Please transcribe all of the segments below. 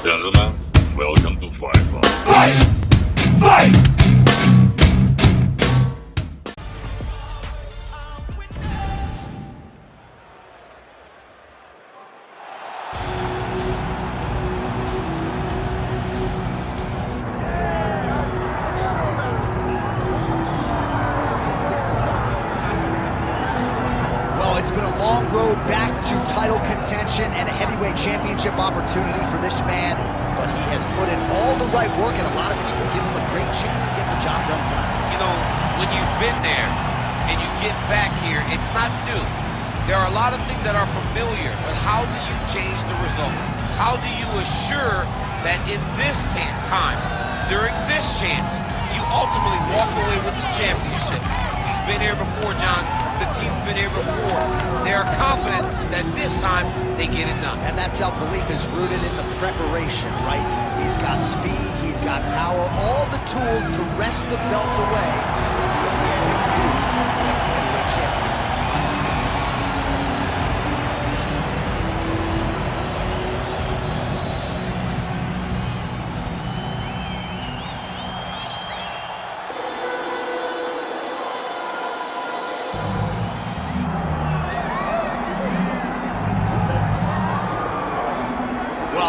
Gentlemen, welcome to Fight Club. Fight! Fight! It's been a long road back to title contention and a heavyweight championship opportunity for this man, but he has put in all the right work, and a lot of people give him a great chance to get the job done tonight. You know, when you've been there and you get back here, it's not new. There are a lot of things that are familiar, but how do you change the result? How do you assure that in this time, during this chance, you ultimately walk away with the championship? He's been here before, John. The team's been here before. They are confident that this time they get it done. And that self-belief is rooted in the preparation, right? He's got speed, he's got power, all the tools to wrest the belt away. We'll see if he has a new next heavyweight champion.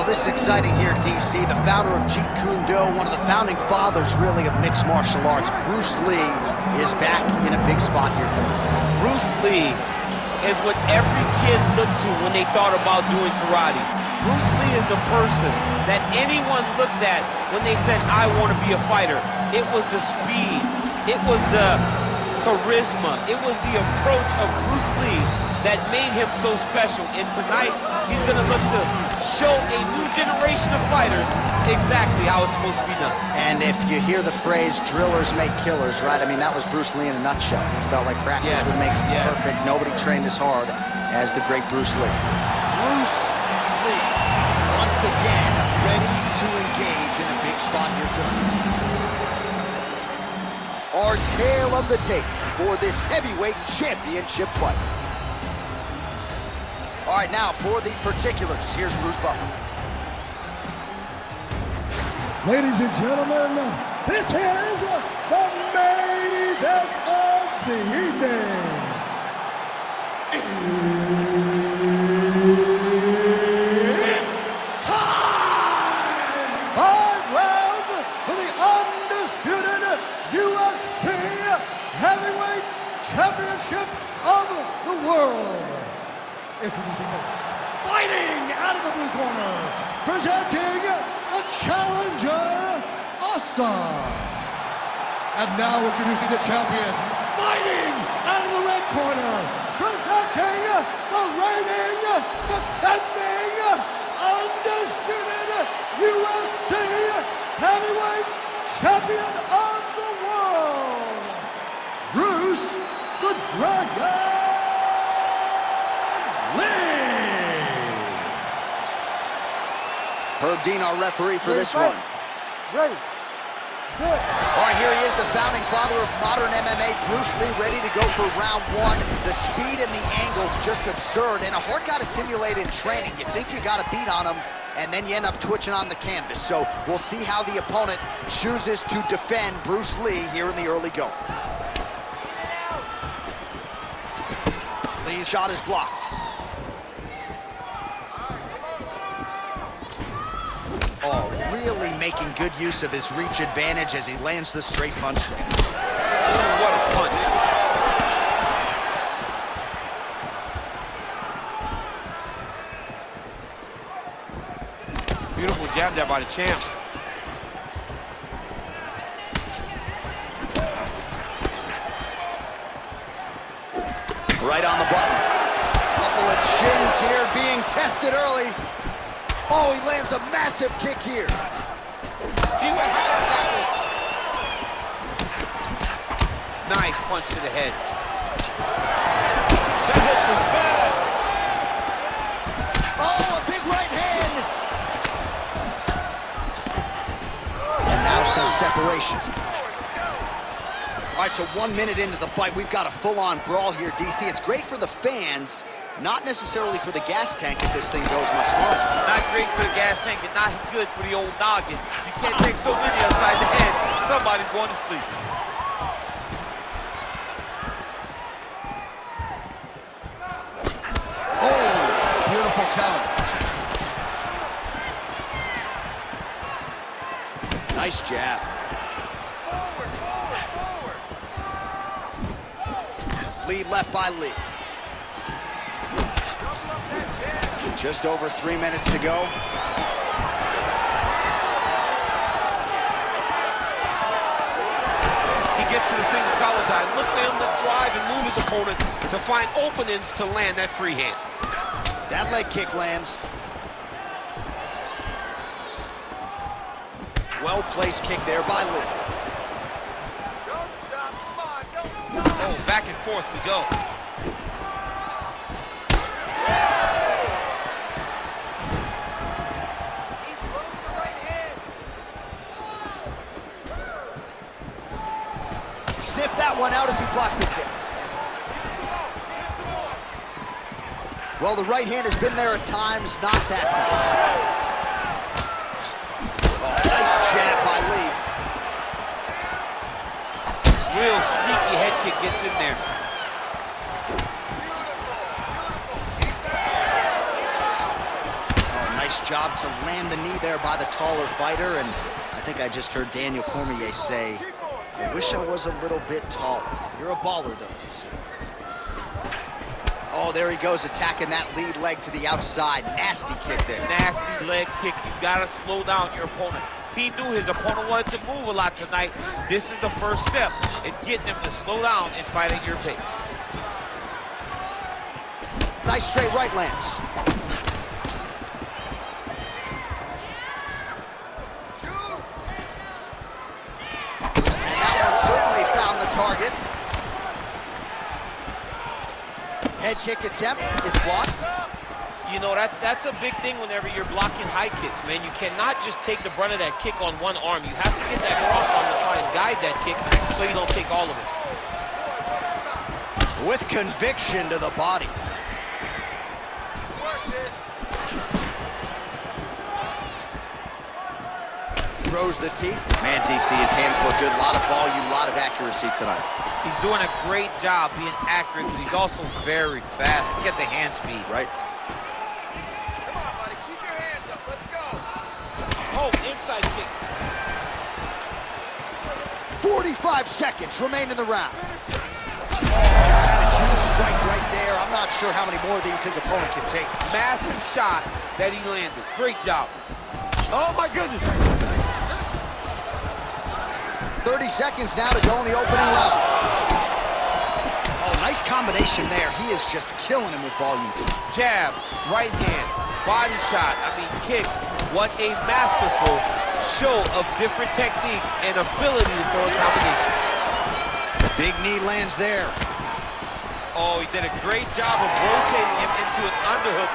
This is exciting here, DC. The founder of Jeet Kune Do, one of the founding fathers, really, of mixed martial arts, Bruce Lee, is back in a big spot here tonight. Bruce Lee is what every kid looked to when they thought about doing karate. Bruce Lee is the person that anyone looked at when they said, I want to be a fighter. It was the speed. It was the charisma. It was the approach of Bruce Lee that made him so special. And tonight, he's going to look to show a new generation of fighters exactly how it's supposed to be done. And if you hear the phrase, drillers make killers, right? I mean, that was Bruce Lee in a nutshell. He felt like practice would make perfect. Nobody trained as hard as the great Bruce Lee. Bruce Lee, once again, ready to engage in a big spot here tonight. Our tale of the tape for this heavyweight championship fight. All right, now for the particulars, here's Bruce Buffer. Ladies and gentlemen, this is the main event of the evening. It's time! 5 rounds for the undisputed UFC Heavyweight Championship of the world. Introducing first, fighting out of the blue corner, presenting the challenger, Asa. And now introducing the champion, fighting out of the red corner, presenting the reigning, defending, undisputed UFC heavyweight champion of the world, Bruce the Dragon Lee. Herb Dean, our referee for this one. Ready. Good. All right, here he is, the founding father of modern MMA, Bruce Lee, ready to go for round one. The speed and the angles just absurd, and a hard guy to simulate in training. You think you got a beat on him, and then you end up twitching on the canvas. So we'll see how the opponent chooses to defend Bruce Lee here in the early going. Lee's shot is blocked. Oh, really making good use of his reach advantage as he lands the straight punch there. Ooh, what a punch. Beautiful jab there by the champ. Right on the button. Couple of chins here being tested early. Oh, he lands a massive kick here. Nice punch to the head. That hit was bad. Oh, a big right hand. And now some separation. All right, so 1 minute into the fight, we've got a full-on brawl here, DC. It's great for the fans, Not necessarily for the gas tank if this thing goes much longer. Not great for the gas tank and not good for the old noggin. You can't take so many upside the head. Somebody's going to sleep. Oh, beautiful counter. Nice jab. Lead left by Lee. Just over 3 minutes to go. He gets to the single collar tie. Look for him to drive and move his opponent to find openings to land that free hand. That leg kick lands. Well-placed kick there by Lee. Don't stop, come on, don't stop. Oh, back and forth we go. He's loading the right hand. Sniff that one out as he blocks the kick. Well, the right hand has been there at times, not that time. Oh, nice jab by Lee. Real sneaky head kick gets in there. Oh, nice job to land the knee there by the taller fighter, and I think I just heard Daniel Cormier say, I wish I was a little bit taller. You're a baller, though, DC. Oh, there he goes, attacking that lead leg to the outside. Nasty kick there. Nasty leg kick. You gotta slow down your opponent. He knew his opponent wanted to move a lot tonight. This is the first step in getting him to slow down and fight at your pace. Nice straight right lands. And that one certainly found the target. Head kick attempt, it's blocked. You know, that's a big thing whenever you're blocking high kicks, man. You cannot just take the brunt of that kick on one arm. You have to get that cross arm to try and guide that kick so you don't take all of it. With conviction to the body. Throws the teep. Man, DC, his hands look good. A lot of volume, a lot of accuracy tonight. He's doing a great job being accurate, but he's also very fast. Look at the hand speed. Right. Come on, buddy. Keep your hands up. Let's go. Oh, inside kick. 45 seconds remain in the round. Oh, he's had a huge strike right there. I'm not sure how many more of these his opponent can take. Massive shot that he landed. Great job. Oh, my goodness. 30 seconds now to go in the opening round. Oh, nice combination there. He is just killing him with volume tonight. Jab, right hand, body shot, kicks. What a masterful show of different techniques and ability to throw a combination. Big knee lands there. Oh, he did a great job of rotating him into an underhook.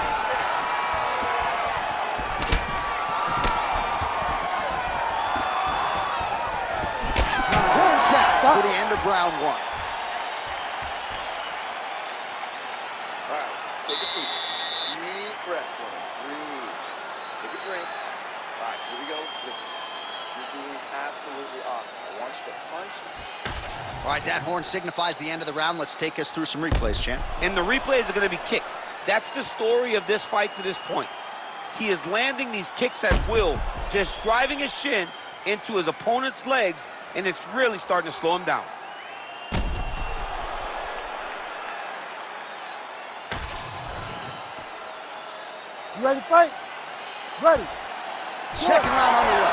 Horn sound for the end of round one. All right, take a seat. Deep breath for me. Breathe. Take a drink. All right, here we go. Listen, you're doing absolutely awesome. I want you to punch. All right, that horn signifies the end of the round. Let's take us through some replays, champ. And the replays are going to be kicks. That's the story of this fight to this point. He is landing these kicks at will, just driving his shin into his opponent's legs, and it's really starting to slow him down. You ready to fight? Ready. Second round underway.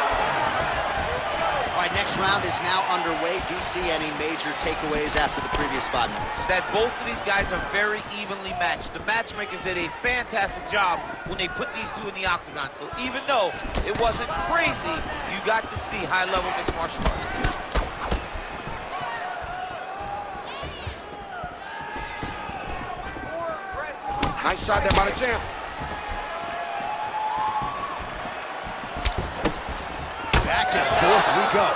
All right, next round is now underway. DC, any major takeaways after the previous 5 minutes? That both of these guys are very evenly matched. The matchmakers did a fantastic job when they put these two in the octagon. So even though it wasn't crazy, you got to see high-level mixed martial arts. Nice shot there by the champ. Back and forth we go.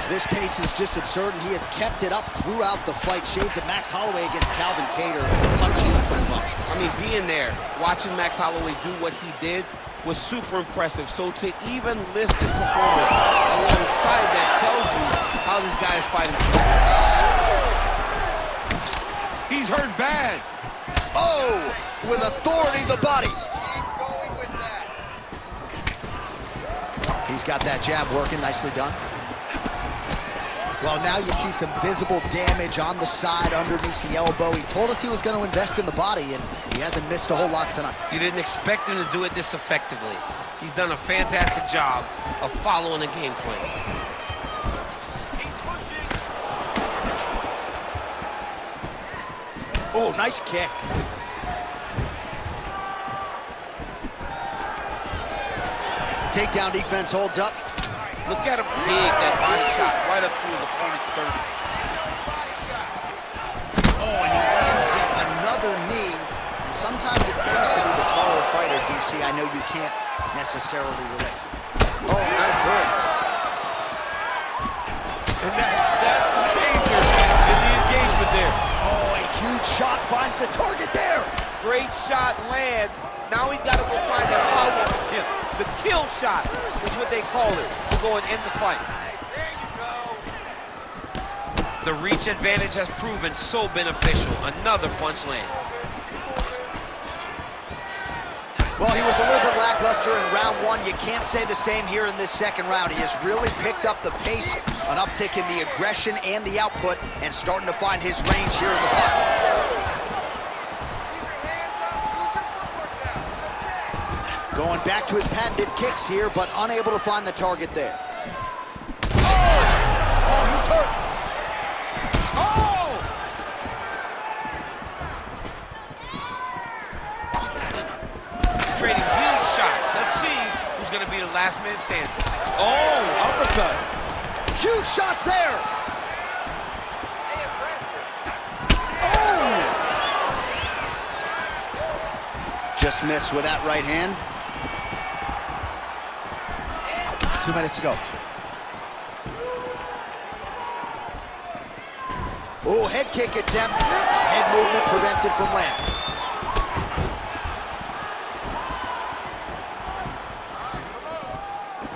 This pace is just absurd, and he has kept it up throughout the fight. Shades of Max Holloway against Calvin Kattar, punches and bunches. I mean, being there, watching Max Holloway do what he did was super impressive. So to even list this performance alongside that tells you how this guy is fighting. He's hurt bad. Oh, with authority, the body. Keep going with that. He's got that jab working, nicely done. Well, now you see some visible damage on the side underneath the elbow. He told us he was going to invest in the body, and he hasn't missed a whole lot tonight. You didn't expect him to do it this effectively. He's done a fantastic job of following the game plan. Oh, nice kick. Takedown defense holds up. Look at him dig that body shot right up through his opponent's sternum. Oh, and he lands yet another knee. And sometimes it pays to be the taller fighter, DC. I know you can't necessarily relate. Oh, nice hook. And that's the danger in the engagement there. Oh, a huge shot finds the target there. Great shot lands. Now he's got to go find that power kill. The kill shot is what they call it to go and end the fight. There you go. The reach advantage has proven so beneficial. Another punch lands. Well, he was a little bit lackluster in round one. You can't say the same here in this second round. He has really picked up the pace, an uptick in the aggression and the output, and starting to find his range here in the pocket. Going back to his patented kicks here, but unable to find the target there. Oh, he's hurt. Oh! Trading huge shots. Let's see who's going to be the last man standing. Oh, uppercut. Huge shots there. Stay aggressive. Oh! Just missed with that right hand. 2 minutes to go. Oh, head kick attempt. Head movement prevents it from landing.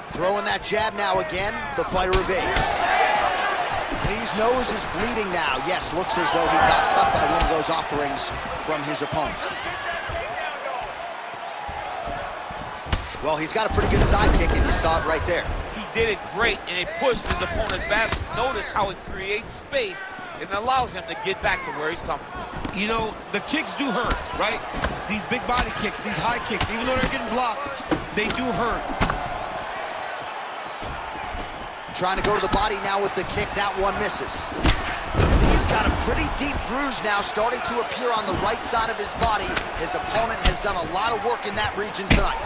Throwing that jab now again. The fighter evades. Lee's nose is bleeding now. Yes, looks as though he got cut by one of those offerings from his opponent. Well, he's got a pretty good side kick, and you saw it right there. He did it great, and it pushed his opponent back. Notice how it creates space and allows him to get back to where he's coming. You know, the kicks do hurt, right? These big body kicks, these high kicks, even though they're getting blocked, they do hurt. Trying to go to the body now with the kick. That one misses. He's got a pretty deep bruise now starting to appear on the right side of his body. His opponent has done a lot of work in that region tonight.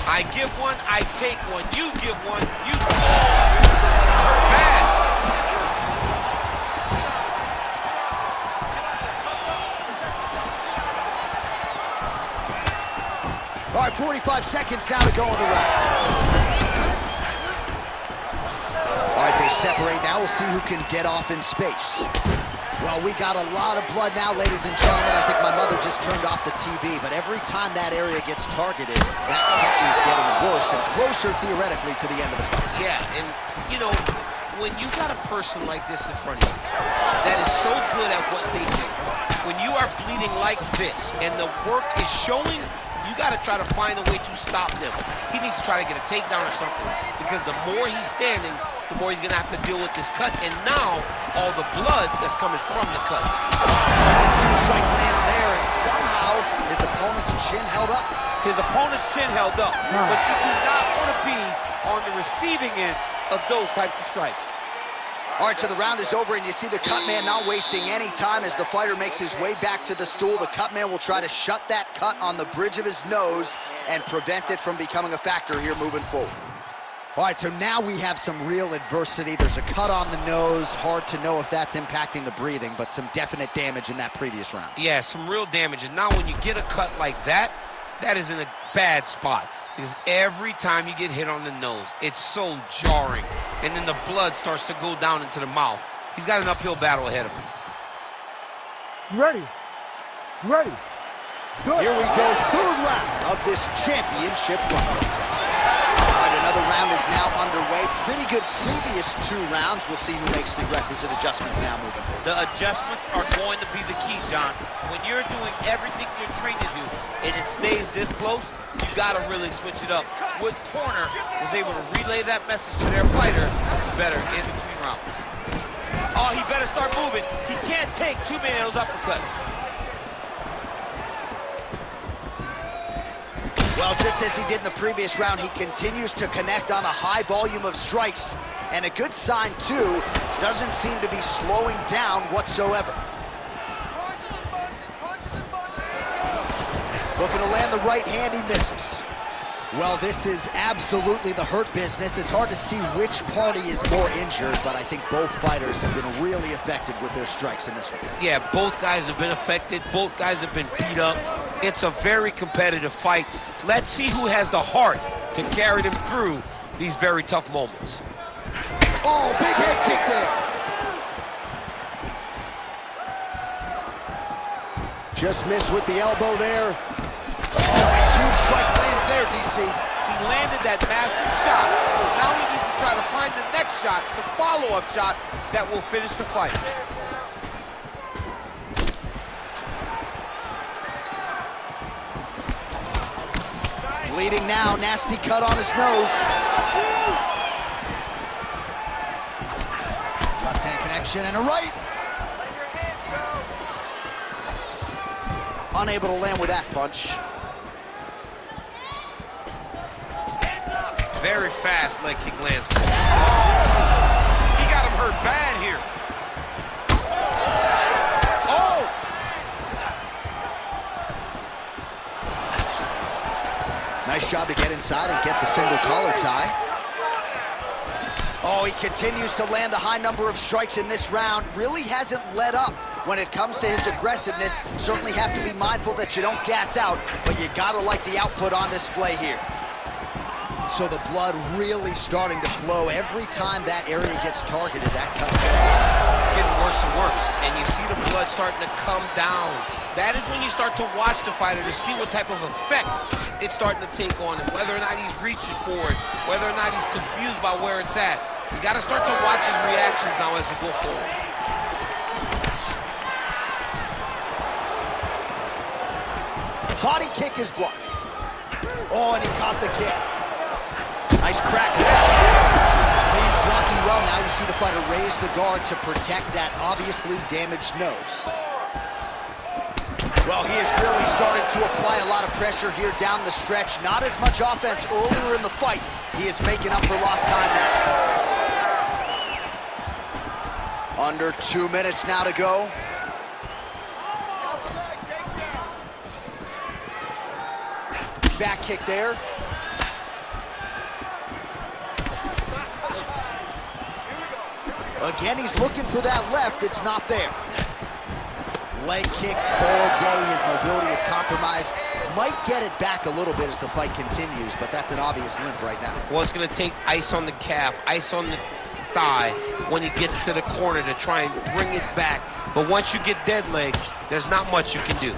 I give one, I take one. You give one, you... Oh, bad. All right, 45 seconds now to go in the round. All right, they separate now. We'll see who can get off in space. Well, we got a lot of blood now, ladies and gentlemen. I think my mother just turned off the TV, but every time that area gets targeted, that cut is getting worse and closer, theoretically, to the end of the fight. Yeah, and, you know, when you got a person like this in front of you that is so good at what they do, when you are bleeding like this and the work is showing, you got to try to find a way to stop them. He needs to try to get a takedown or something, because the more he's standing, the more he's going to have to deal with this cut, and now all the blood that's coming from the cut. Strike lands there, and somehow his opponent's chin held up. His opponent's chin held up, but you do not want to be on the receiving end of those types of strikes. All right, so the round is over, and you see the cut man not wasting any time as the fighter makes his way back to the stool. The cut man will try to shut that cut on the bridge of his nose and prevent it from becoming a factor here moving forward. All right, so now we have some real adversity. There's a cut on the nose. Hard to know if that's impacting the breathing, but some definite damage in that previous round. Yeah, some real damage. And now when you get a cut like that, that is in a bad spot. Because every time you get hit on the nose, it's so jarring. And then the blood starts to go down into the mouth. He's got an uphill battle ahead of him. You ready? You ready? Good. Here we go, third round of this championship fight. All right, another round is now underway. Pretty good previous 2 rounds. We'll see who makes the requisite adjustments now moving forward. The adjustments are going to be the key, John. When you're doing everything you're trained to do and it stays this close, you got to really switch it up. What corner was able to relay that message to their fighter better in between rounds. Oh, he better start moving. He can't take too many of those uppercuts. Well, just as he did in the previous round, he continues to connect on a high volume of strikes. And a good sign, too, doesn't seem to be slowing down whatsoever. Punches and bunches, punches and bunches. Looking to land the right hand, he misses. Well, this is absolutely the hurt business. It's hard to see which party is more injured, but I think both fighters have been really effective with their strikes in this one. Yeah, both guys have been affected. Both guys have been beat up. It's a very competitive fight. Let's see who has the heart to carry them through these very tough moments. Oh, big head kick there. Just missed with the elbow there. Huge strike lands there, DC. He landed that massive shot. Now he needs to try to find the next shot, the follow-up shot that will finish the fight. Bleeding now, nasty cut on his nose. Left hand connection and a right. Unable to land with that punch. Very fast leg kick lands. He got him hurt bad here. Oh! Nice job to get inside and get the single collar tie. Oh, he continues to land a high number of strikes in this round. Really hasn't let up when it comes to his aggressiveness. Certainly have to be mindful that you don't gas out, but you gotta like the output on display here. So the blood really starting to flow every time that area gets targeted, that cut. It's getting worse and worse, and you see the blood starting to come down. That is when you start to watch the fighter to see what type of effect it's starting to take on him, whether or not he's reaching for it, whether or not he's confused by where it's at. You got to start to watch his reactions now as we go forward. Body kick is blocked. Oh, and he caught the kick. Nice crack there. He's blocking well now. You see the fighter raise the guard to protect that obviously damaged nose. Well, he has really started to apply a lot of pressure here down the stretch. Not as much offense earlier in the fight. He is making up for lost time now. Under 2 minutes now to go. Back kick there. Again, he's looking for that left. It's not there. Leg kicks all day. His mobility is compromised. Might get it back a little bit as the fight continues, but that's an obvious limp right now. Well, it's going to take ice on the calf, ice on the thigh when he gets to the corner to try and bring it back. But once you get dead legs, there's not much you can do.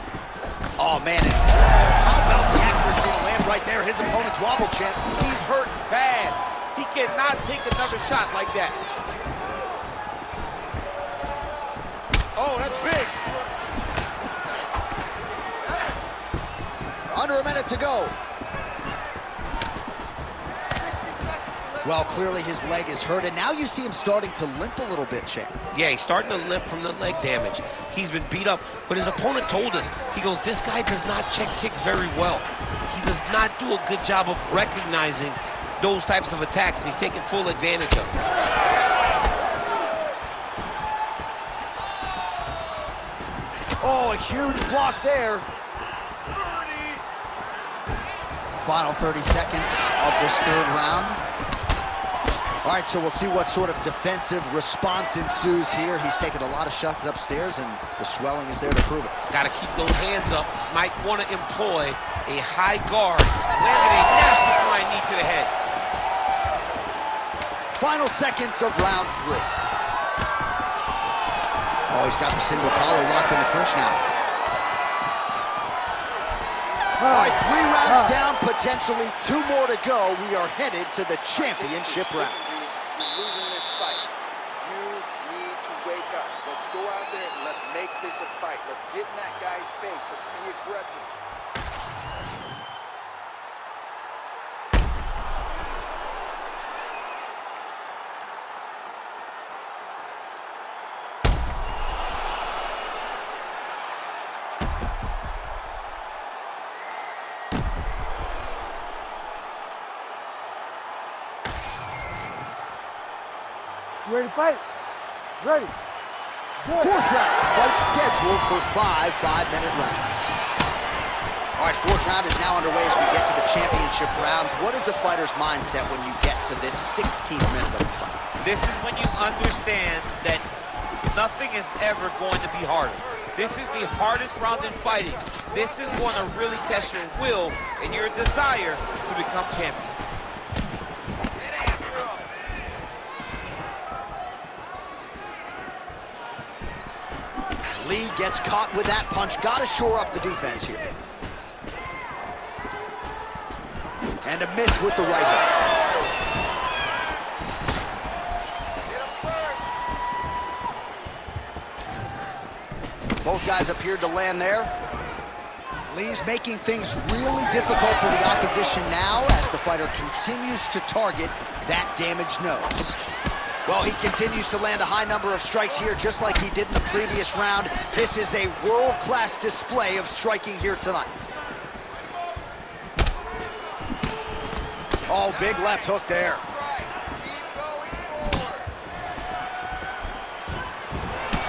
Oh, man. How about the accuracy to land right there? His opponent's wobble champ. He's hurt bad. He cannot take another shot like that. Oh, that's big. Under a minute to go. Well, clearly his leg is hurt, and now you see him starting to limp a little bit, champ. Yeah, he's starting to limp from the leg damage. He's been beat up, but his opponent told us, he goes, this guy does not check kicks very well. He does not do a good job of recognizing those types of attacks, and he's taking full advantage of them. Oh, a huge block there. Final 30 seconds of this third round. All right, so we'll see what sort of defensive response ensues here. He's taken a lot of shots upstairs, and the swelling is there to prove it. Got to keep those hands up. Might want to employ a high guard. Landed a nasty flying knee to the head. Final seconds of round 3. Oh, he's got the single collar locked in the clinch now. All right, 3 rounds down, potentially 2 more to go. We are headed to the championship rounds. You're losing this fight. You need to wake up. Let's go out there and let's make this a fight. Let's get in that guy's face. Let's be aggressive. You ready to fight? Ready. Good. 4th round, fight scheduled for 5 5-minute rounds. All right, 4th round is now underway as we get to the championship rounds. What is a fighter's mindset when you get to this 16th minute of the fight? This is when you understand that nothing is ever going to be harder. This is the hardest round in fighting. This is going to really test your will and your desire to become champion. Lee gets caught with that punch. Got to shore up the defense here. And a miss with the right hook. Both guys appeared to land there. Lee's making things really difficult for the opposition now as the fighter continues to target that damaged nose. Well, he continues to land a high number of strikes here, just like he did in the previous round. This is a world-class display of striking here tonight. Oh, big left hook there.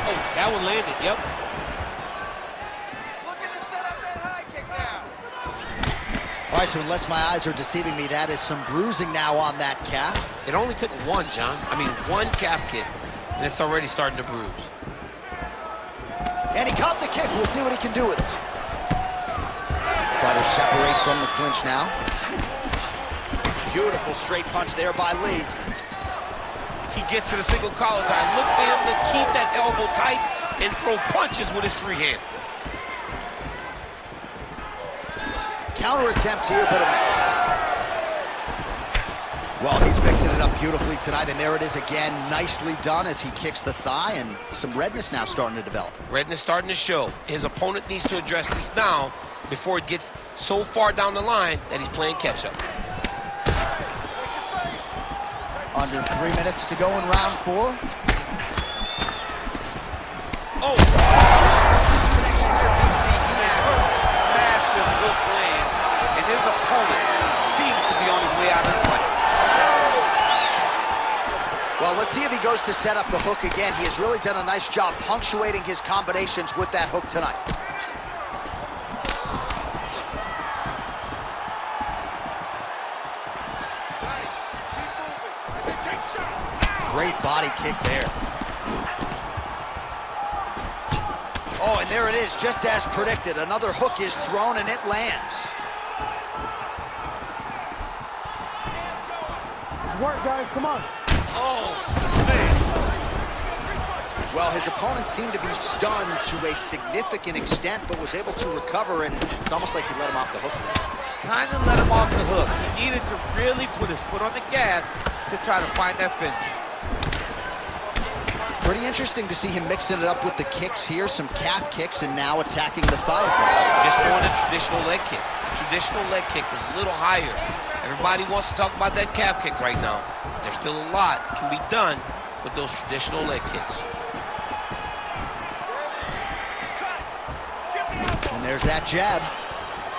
Oh, that one landed, yep. All right, so unless my eyes are deceiving me, that is some bruising now on that calf. It only took one, John. I mean, one calf kick, and it's already starting to bruise. And he caught the kick. We'll see what he can do with it. Fighters separate from the clinch now. Beautiful straight punch there by Lee. He gets to the single collar tie. Look for him to keep that elbow tight and throw punches with his free hand. Counter attempt here, but a miss. Well, he's mixing it up beautifully tonight, and there it is again. Nicely done as he kicks the thigh, and some redness now starting to develop. Redness starting to show. His opponent needs to address this now before it gets so far down the line that he's playing catch-up. Under 3 minutes to go in round 4. Oh! Massive hook lands, and his opponent seems to be on his way out of the fight. Well, let's see if he goes to set up the hook again. He has really done a nice job punctuating his combinations with that hook tonight. Great body kick there. Oh, and there it is, just as predicted. Another hook is thrown, and it lands. Good work, guys. Come on. Oh, man. Well, his opponent seemed to be stunned to a significant extent, but was able to recover, and it's almost like he let him off the hook. Kind of let him off the hook. He needed to really put his foot on the gas to try to find that finish. Pretty interesting to see him mixing it up with the kicks here, some calf kicks, and now attacking the thigh. Just throwing a traditional leg kick. The traditional leg kick was a little higher. Everybody wants to talk about that calf kick right now. There's still a lot can be done with those traditional leg kicks. And there's that jab.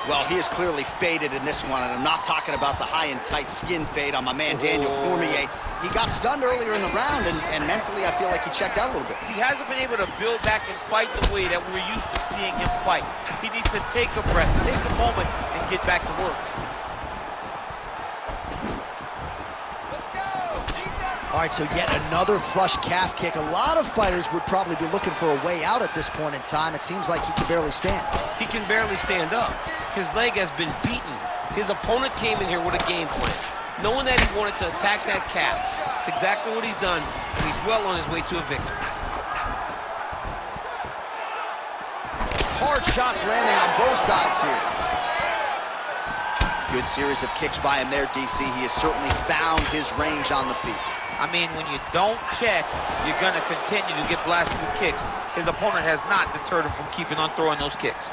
Well, he is clearly faded in this one, and I'm not talking about the high and tight skin fade on my man Daniel Cormier. He got stunned earlier in the round, and mentally I feel like he checked out a little bit. He hasn't been able to build back and fight the way that we're used to seeing him fight. He needs to take a breath, take a moment, and get back to work. Let's go! Keep that All right, so yet another flush calf kick. A lot of fighters would probably be looking for a way out at this point in time. It seems like he can barely stand. He can barely stand up. His leg has been beaten. His opponent came in here with a game plan, knowing that he wanted to attack that calf. It's exactly what he's done, and he's well on his way to a victory. Hard shots landing on both sides here. Good series of kicks by him there, DC. He has certainly found his range on the feet. I mean, when you don't check, you're going to continue to get blasted with kicks. His opponent has not deterred him from keeping on throwing those kicks.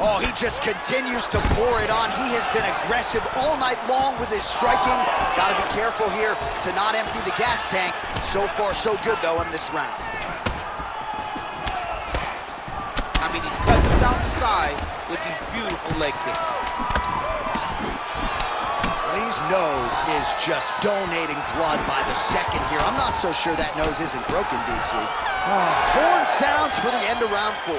Oh, he just continues to pour it on. He has been aggressive all night long with his striking. Got to be careful here to not empty the gas tank. So far, so good, though, in this round. I mean, he's cutting them down the sides with these beautiful leg kicks. Lee's nose is just donating blood by the second here. I'm not so sure that nose isn't broken, DC. Horn sounds for the end of round 4.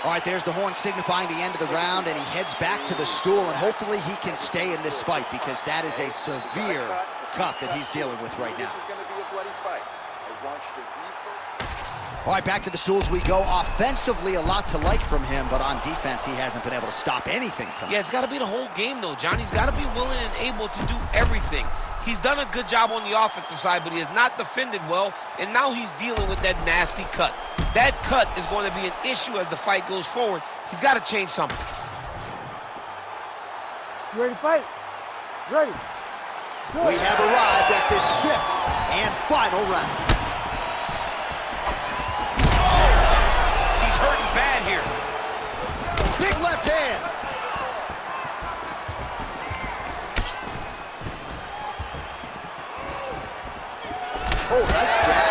All right, there's the horn signifying the end of the round, and he heads back to the stool, and hopefully he can stay in this fight because that is a severe cut that he's dealing with right now. This is going to be a bloody fight. I want you to All right, back to the stools we go. Offensively, a lot to like from him, but on defense, he hasn't been able to stop anything tonight. Yeah, it's got to be the whole game, though, John. He's got to be willing and able to do everything. He's done a good job on the offensive side, but he has not defended well, and now he's dealing with that nasty cut. That cut is going to be an issue as the fight goes forward. He's got to change something. You ready to fight? Ready. Good. We have arrived at this 5th and final round. He's hurting bad here. Big left hand. Oh, nice jab.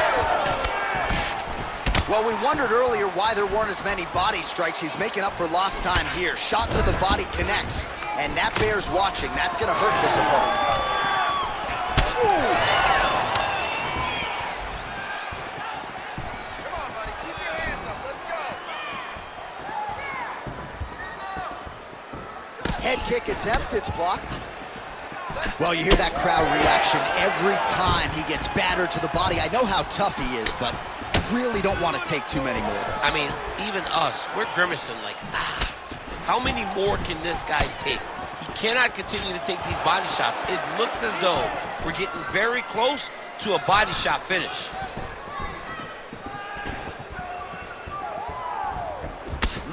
Well, we wondered earlier why there weren't as many body strikes. He's making up for lost time here. Shot to the body connects, and that bears watching. That's going to hurt this opponent. Ooh. Come on, buddy. Keep your hands up. Let's go. Head kick attempt. It's blocked. Well, you hear that crowd reaction every time he gets battered to the body. I know how tough he is, but really don't want to take too many more of those. I mean, even us, we're grimacing like, how many more can this guy take? He cannot continue to take these body shots. It looks as though we're getting very close to a body shot finish.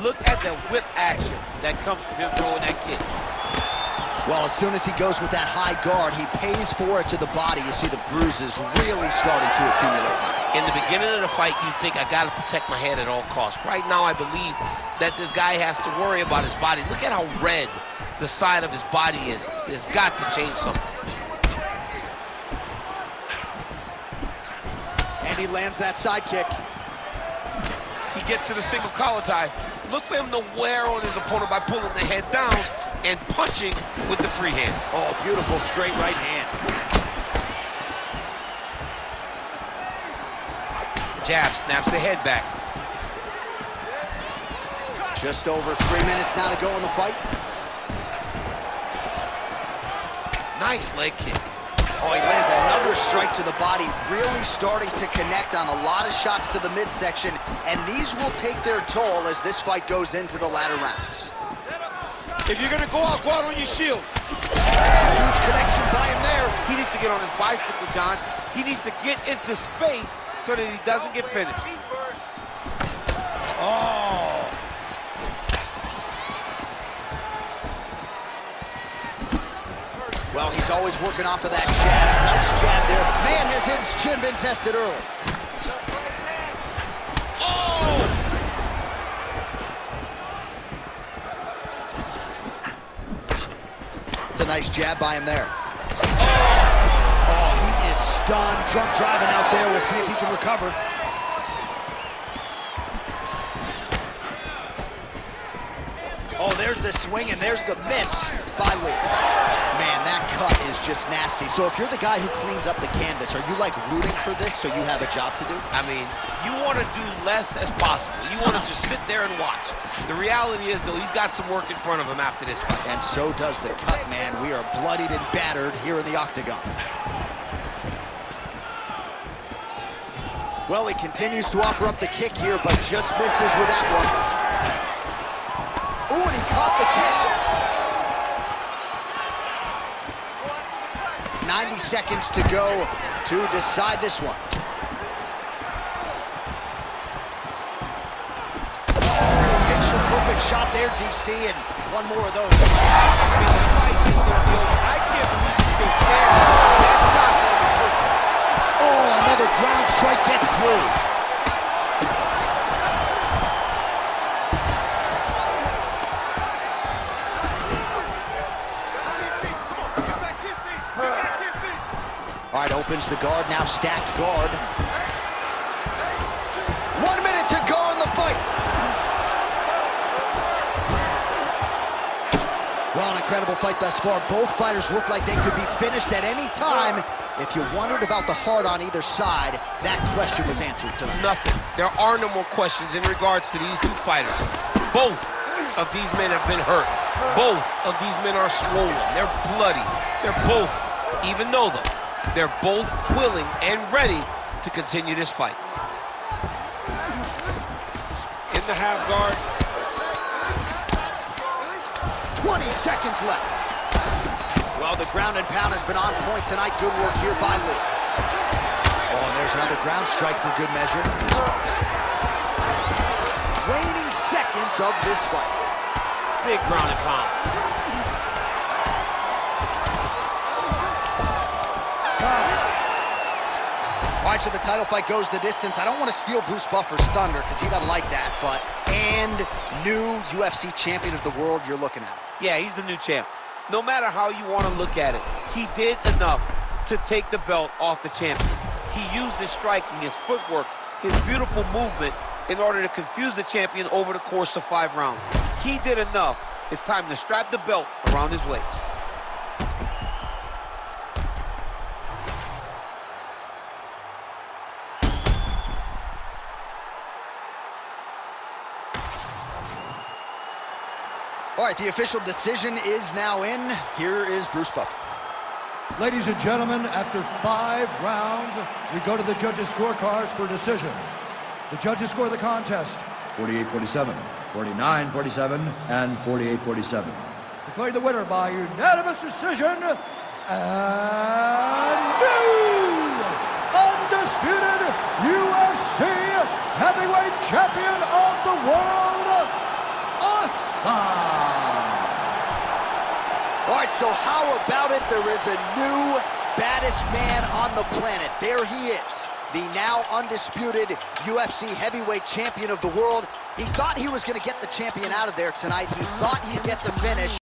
Look at the whip action that comes from him throwing that kick. Well, as soon as he goes with that high guard, he pays for it to the body. You see the bruises really starting to accumulate. In the beginning of the fight, you think, I got to protect my head at all costs. Right now, I believe that this guy has to worry about his body. Look at how red the side of his body is. There's got to change something. And he lands that side kick. He gets to the single collar tie. Look for him to wear on his opponent by pulling the head down and punching with the free hand. Oh, beautiful straight right hand. Jab, snaps the head back. Just over 3 minutes now to go in the fight. Nice leg kick. Oh, he lands another strike to the body, really starting to connect on a lot of shots to the midsection, and these will take their toll as this fight goes into the latter rounds. If you're gonna go out on your shield. Huge connection by him there. He needs to get on his bicycle, John. He needs to get into space so that he doesn't get finished. Oh. Well, he's always working off of that jab. Nice jab there. Man, has his chin been tested early. Oh! It's a nice jab by him there. Oh, he is stunned. Drunk driving out there. We'll see if he can recover. Oh, there there's the swing, and there's the miss by Lee. Man, that cut is just nasty. So if you're the guy who cleans up the canvas, are you like rooting for this so you have a job to do? I mean, you want to do less as possible. You want to just sit there and watch. The reality is, though, he's got some work in front of him after this fight. And so does the cut, man. We are bloodied and battered here in the octagon. Well, he continues to offer up the kick here, but just misses with that one. Ooh, and he caught the kick. 90 seconds to go to decide this one. Oh, picture perfect shot there, DC, and one more of those. I mean, the fight is going to be over. I can't believe he's still standing. That shot there was tricky. Oh, another ground strike gets through. All right, opens the guard, now stacked guard. 1 minute to go in the fight. Well, an incredible fight thus far. Both fighters look like they could be finished at any time. If you wondered about the heart on either side, that question was answered tonight. Nothing. There are no more questions in regards to these two fighters. Both of these men have been hurt. Both of these men are swollen. They're bloody. They're both, even though them, they're both willing and ready to continue this fight. In the half guard. 20 seconds left. Well, the ground and pound has been on point tonight. Good work here by Lee. Oh, and there's another ground strike for good measure. Waning seconds of this fight. Big ground and pound. All right, so the title fight goes the distance. I don't want to steal Bruce Buffer's thunder because he doesn't like that, but and new UFC champion of the world you're looking at. Yeah, he's the new champ. No matter how you want to look at it, he did enough to take the belt off the champion. He used his striking, his footwork, his beautiful movement in order to confuse the champion over the course of 5 rounds. He did enough. It's time to strap the belt around his waist. All right, the official decision is now in. Here is Bruce Buffer. Ladies and gentlemen, after 5 rounds, we go to the judges' scorecards for decision. The judges score the contest 48-47, 49-47, and 48-47. Declared the winner by unanimous decision, and new undisputed UFC heavyweight champion of the world, All right, so how about it? There is a new baddest man on the planet. There he is, the now undisputed UFC heavyweight champion of the world. He thought he was going to get the champion out of there tonight. He thought he'd get the finish.